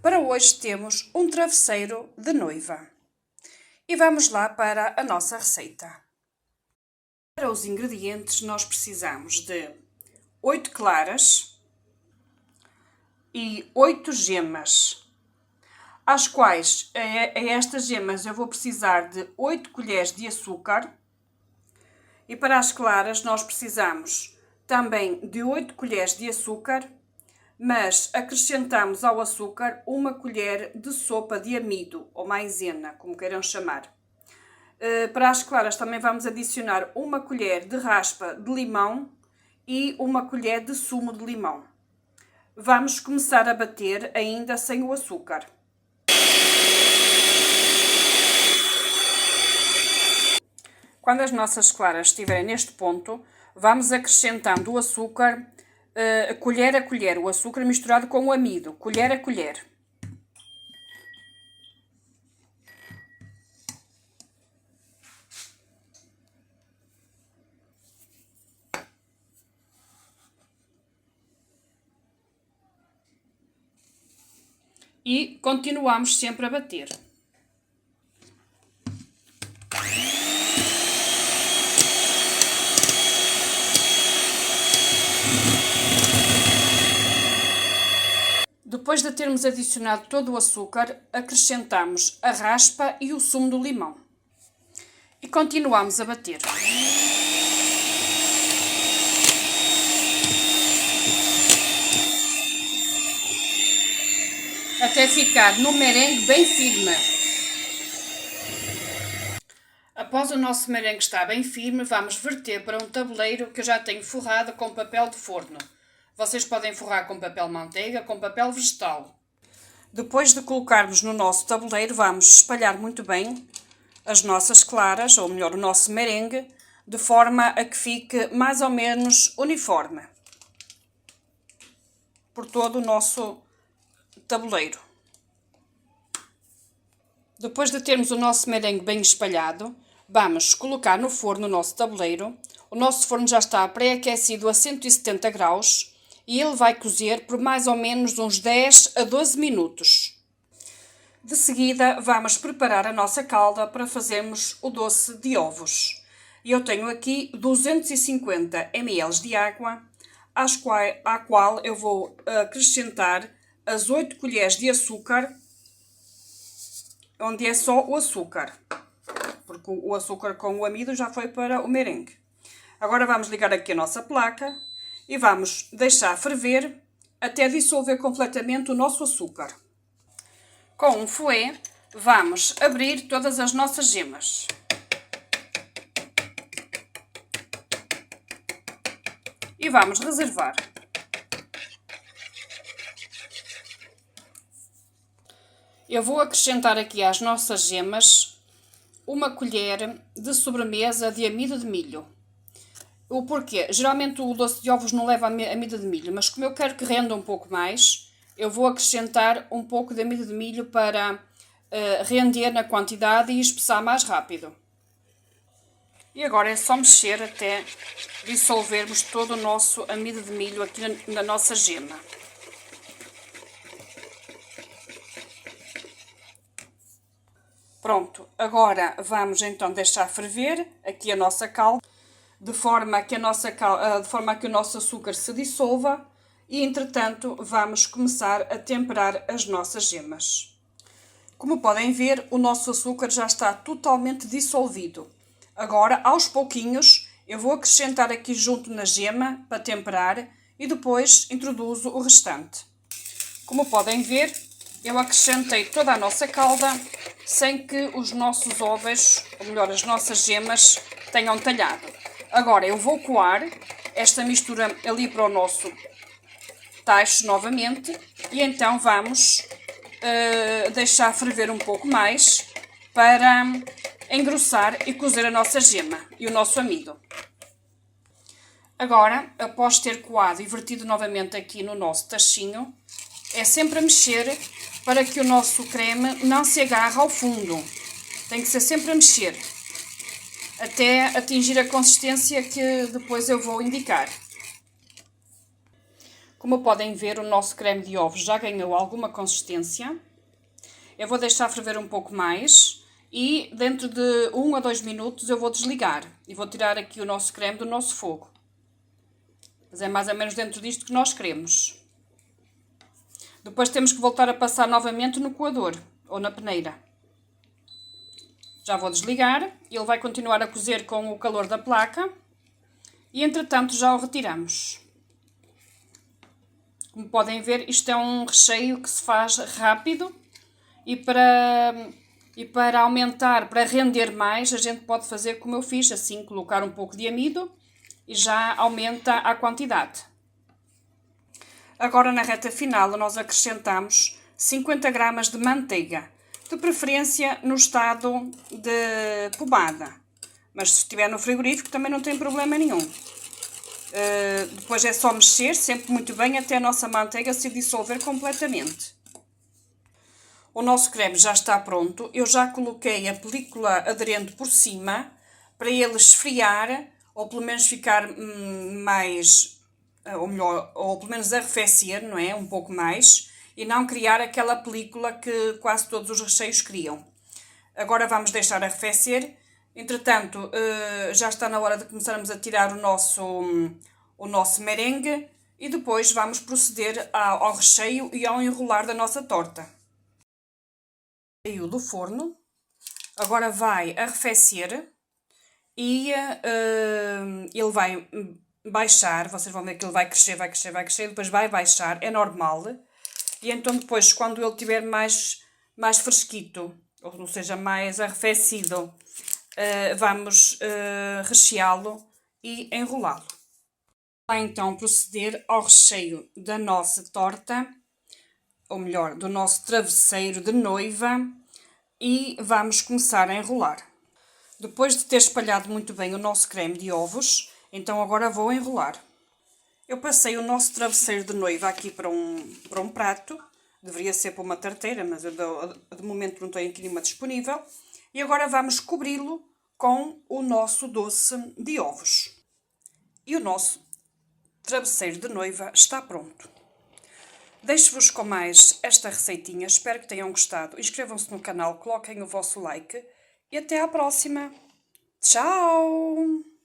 Para hoje temos um travesseiro de noiva. E vamos lá para a nossa receita. Para os ingredientes nós precisamos de 8 claras e 8 gemas, às quais a estas gemas eu vou precisar de 8 colheres de açúcar. E para as claras nós precisamos também de 8 colheres de açúcar, mas acrescentamos ao açúcar 1 colher de sopa de amido, ou maizena, como queiram chamar. Para as claras também vamos adicionar 1 colher de raspa de limão e 1 colher de sumo de limão. Vamos começar a bater ainda sem o açúcar. Quando as nossas claras estiverem neste ponto, vamos acrescentando o açúcar, colher a colher, o açúcar misturado com o amido, colher a colher. E continuamos sempre a bater. Depois de termos adicionado todo o açúcar, acrescentamos a raspa e o sumo do limão. E continuamos a bater. Até ficar no merengue bem firme. Após o nosso merengue estar bem firme, vamos verter para um tabuleiro que eu já tenho forrado com papel de forno. Vocês podem forrar com papel manteiga, com papel vegetal. Depois de colocarmos no nosso tabuleiro, vamos espalhar muito bem as nossas claras, ou melhor, o nosso merengue, de forma a que fique mais ou menos uniforme por todo o nosso tabuleiro. Depois de termos o nosso merengue bem espalhado, vamos colocar no forno o nosso tabuleiro. O nosso forno já está pré-aquecido a 170 graus e ele vai cozer por mais ou menos uns 10 a 12 minutos. De seguida, vamos preparar a nossa calda para fazermos o doce de ovos. Eu tenho aqui 250 ml de água, à qual eu vou acrescentar as 8 colheres de açúcar, onde é só o açúcar, porque o açúcar com o amido já foi para o merengue. Agora vamos ligar aqui a nossa placa e vamos deixar ferver até dissolver completamente o nosso açúcar. Com um fouet, vamos abrir todas as nossas gemas. E vamos reservar. Eu vou acrescentar aqui às nossas gemas 1 colher de sobremesa de amido de milho. O porquê? Geralmente o doce de ovos não leva amido de milho, mas como eu quero que renda um pouco mais, eu vou acrescentar um pouco de amido de milho para render na quantidade e espessar mais rápido. E agora é só mexer até dissolvermos todo o nosso amido de milho aqui na nossa gema. Pronto, agora vamos então deixar ferver aqui a nossa calda, de forma que o nosso açúcar se dissolva e, entretanto, vamos começar a temperar as nossas gemas. Como podem ver, o nosso açúcar já está totalmente dissolvido. Agora, aos pouquinhos, eu vou acrescentar aqui junto na gema para temperar e depois introduzo o restante. Como podem ver, eu acrescentei toda a nossa calda sem que os nossos ovos, ou melhor, as nossas gemas, tenham talhado. Agora eu vou coar esta mistura ali para o nosso tacho novamente e então vamos deixar ferver um pouco mais para engrossar e cozer a nossa gema e o nosso amido. Agora, após ter coado e vertido novamente aqui no nosso tachinho, é sempre a mexer para que o nosso creme não se agarre ao fundo. Tem que ser sempre a mexer até atingir a consistência que depois eu vou indicar. Como podem ver, o nosso creme de ovos já ganhou alguma consistência. Eu vou deixar ferver um pouco mais e dentro de 1 a 2 minutos eu vou desligar e vou tirar aqui o nosso creme do nosso fogo. Mas é mais ou menos dentro disto que nós queremos. Depois temos que voltar a passar novamente no coador ou na peneira. Já vou desligar e ele vai continuar a cozer com o calor da placa e entretanto já o retiramos. Como podem ver, isto é um recheio que se faz rápido e para aumentar, para render mais, a gente pode fazer como eu fiz, assim, colocar um pouco de amido e já aumenta a quantidade. Agora na reta final nós acrescentamos 50 gramas de manteiga, de preferência no estado de pomada, mas se estiver no frigorífico também não tem problema nenhum. Depois é só mexer sempre muito bem até a nossa manteiga se dissolver completamente. O nosso creme já está pronto, eu já coloquei a película aderente por cima para ele esfriar ou pelo menos ficar mais, ou melhor, ou pelo menos arrefecer, não é? Um pouco mais e não criar aquela película que quase todos os recheios criam. Agora vamos deixar arrefecer. Entretanto, já está na hora de começarmos a tirar o nosso merengue e depois vamos proceder ao recheio e ao enrolar da nossa torta. Saiu do forno, agora vai arrefecer e ele vai baixar, vocês vão ver que ele vai crescer, vai crescer, vai crescer, depois vai baixar, é normal. E então depois, quando ele estiver mais fresquito, ou seja, mais arrefecido, vamos recheá-lo e enrolá-lo. Vai então proceder ao recheio da nossa torta, ou melhor, do nosso travesseiro de noiva, e vamos começar a enrolar. Depois de ter espalhado muito bem o nosso creme de ovos, então agora vou enrolar. Eu passei o nosso travesseiro de noiva aqui para um prato, deveria ser para uma tarteira, mas eu de momento não tenho aqui nenhuma disponível. E agora vamos cobri-lo com o nosso doce de ovos. E o nosso travesseiro de noiva está pronto. Deixo-vos com mais esta receitinha, espero que tenham gostado. Inscrevam-se no canal, coloquem o vosso like e até à próxima. Tchau!